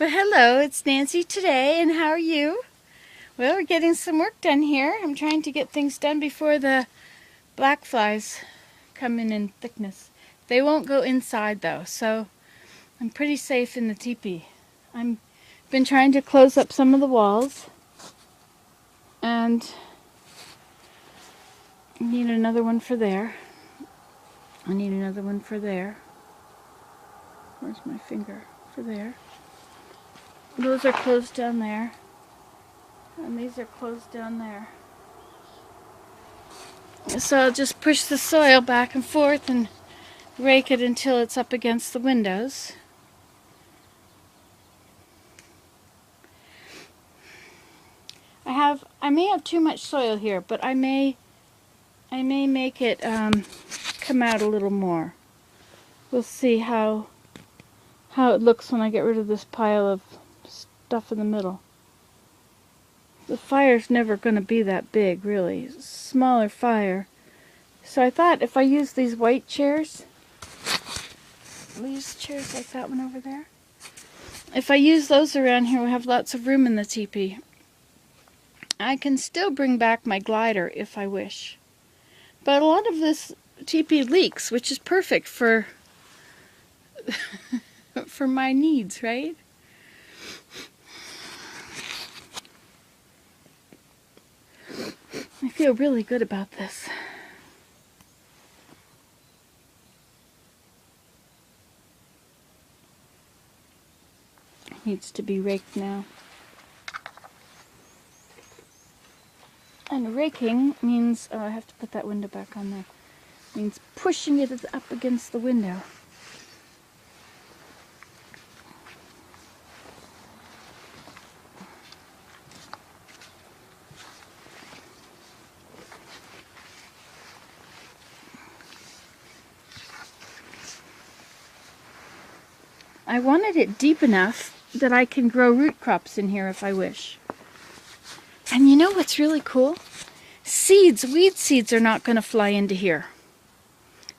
But hello, it's Nancy today, and how are you? Well, we're getting some work done here. I'm trying to get things done before the black flies come in thickness. They won't go inside though, so I'm pretty safe in the teepee. I've been trying to close up some of the walls, and I need another one for there. I need another one for there. Where's my finger? For there. Those are closed down there. And these are closed down there. So I'll just push the soil back and forth and rake it until it's up against the windows. I may have too much soil here, but I may make it come out a little more. We'll see how it looks when I get rid of this pile of stuff in the middle. The fire's never going to be that big, really. It's a smaller fire. So I thought if I use these white chairs, these chairs like that one over there, if I use those around here, we'll have lots of room in the teepee. I can still bring back my glider if I wish. But a lot of this teepee leaks, which is perfect for for my needs, right? I feel really good about this. It needs to be raked now. And raking means, oh, I have to put that window back on there. Means pushing it up against the window. I wanted it deep enough that I can grow root crops in here if I wish. And you know what's really cool? Seeds, weed seeds are not going to fly into here.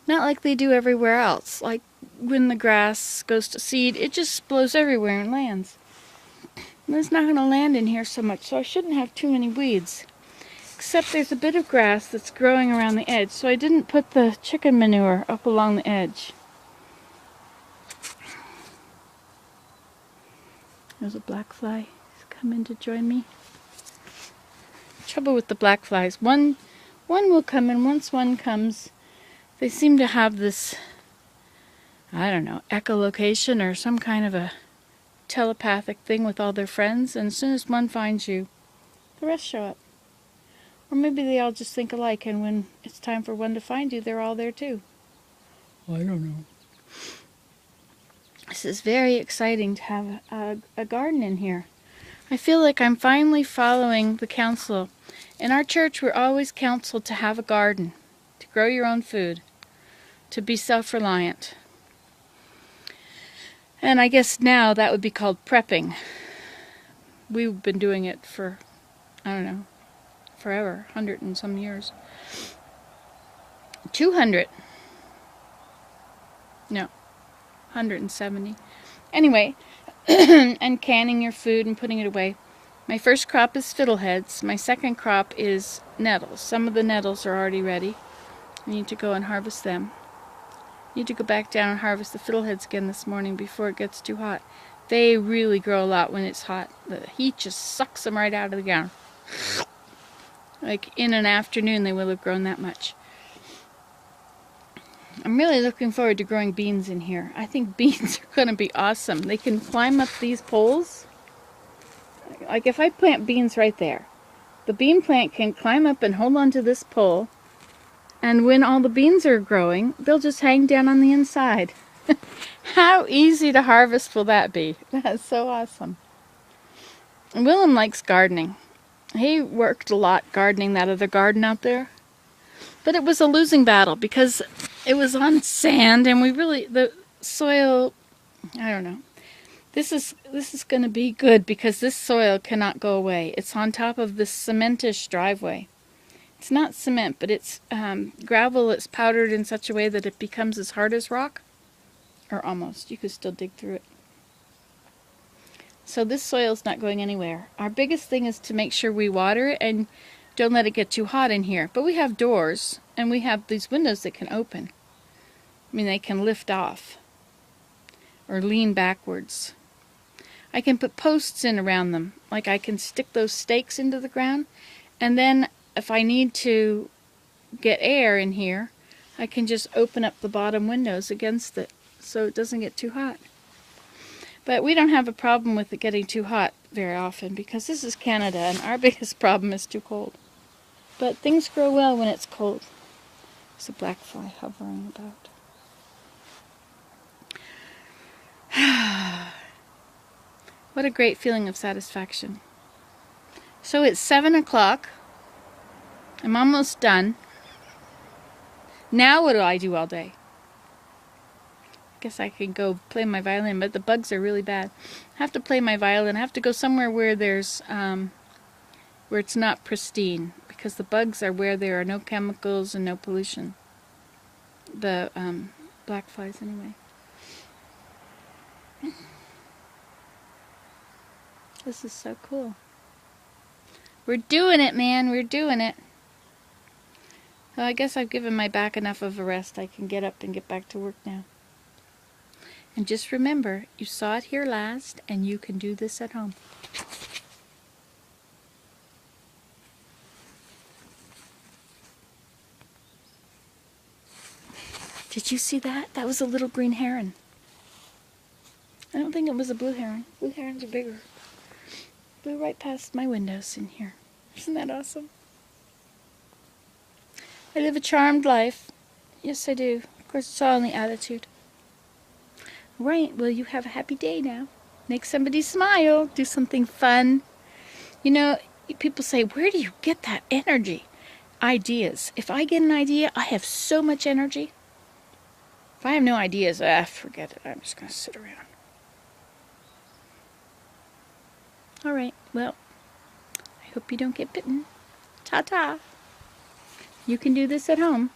Not like they do everywhere else. Like when the grass goes to seed, it just blows everywhere and lands. And it's not going to land in here so much, so I shouldn't have too many weeds. Except there's a bit of grass that's growing around the edge, so I didn't put the chicken manure up along the edge. There's a black fly. He's come in to join me. Trouble with the black flies. One will come in. Once one comes, they seem to have this, I don't know, echolocation or some kind of a telepathic thing with all their friends. And as soon as one finds you, the rest show up. Or maybe they all just think alike, and when it's time for one to find you, they're all there too. I don't know. This is very exciting to have a garden in here. I feel like I'm finally following the counsel. In our church, we're always counseled to have a garden, to grow your own food, to be self-reliant. And I guess now that would be called prepping. We've been doing it for, I don't know, forever, 100 and some years. 200. No. 170. Anyway, and canning your food and putting it away. My first crop is fiddleheads. My second crop is nettles. Some of the nettles are already ready. I need to go and harvest them. I need to go back down and harvest the fiddleheads again this morning before it gets too hot. They really grow a lot when it's hot. The heat just sucks them right out of the ground. Like in an afternoon they will have grown that much. I'm really looking forward to growing beans in here. I think beans are going to be awesome. They can climb up these poles. Like if I plant beans right there, the bean plant can climb up and hold on to this pole, and when all the beans are growing, they'll just hang down on the inside. How easy to harvest will that be? That's so awesome. And Willem likes gardening. He worked a lot gardening that other garden out there. But it was a losing battle because it was on sand, and the soil, I don't know. This is going to be good because this soil cannot go away. It's on top of this cementish driveway. It's not cement, but it's gravel that's powdered in such a way that it becomes as hard as rock. Or almost. You could still dig through it. So this soil's not going anywhere. Our biggest thing is to make sure we water it and don't let it get too hot in here. But we have doors, and we have these windows that can open. I mean, they can lift off or lean backwards. I can put posts in around them. Like I can stick those stakes into the ground, and then if I need to get air in here, I can just open up the bottom windows against it so it doesn't get too hot. But we don't have a problem with it getting too hot very often because this is Canada and our biggest problem is too cold. But things grow well when it's cold. There's a black fly hovering about. What a great feeling of satisfaction. So it's 7 o'clock. I'm almost done. Now what do I do all day? I guess I could go play my violin, but the bugs are really bad. I have to play my violin. I have to go somewhere where there's where it's not pristine, because the bugs are where there are no chemicals and no pollution. The black flies anyway. This is so cool. We're doing it, man. We're doing it. Well, I guess I've given my back enough of a rest. I can get up and get back to work now. And just remember, you saw it here last, and you can do this at home. Did you see that? That was a little green heron. I don't think it was a blue heron. Blue herons are bigger. Flew right past my windows in here. Isn't that awesome? I live a charmed life. Yes, I do. Of course, it's all in the attitude. Right, well, you have a happy day now. Make somebody smile. Do something fun. You know, people say, where do you get that energy? Ideas. If I get an idea, I have so much energy. If I have no ideas, forget it. I'm just going to sit around. Alright, well, I hope you don't get bitten. Ta-ta. You can do this at home.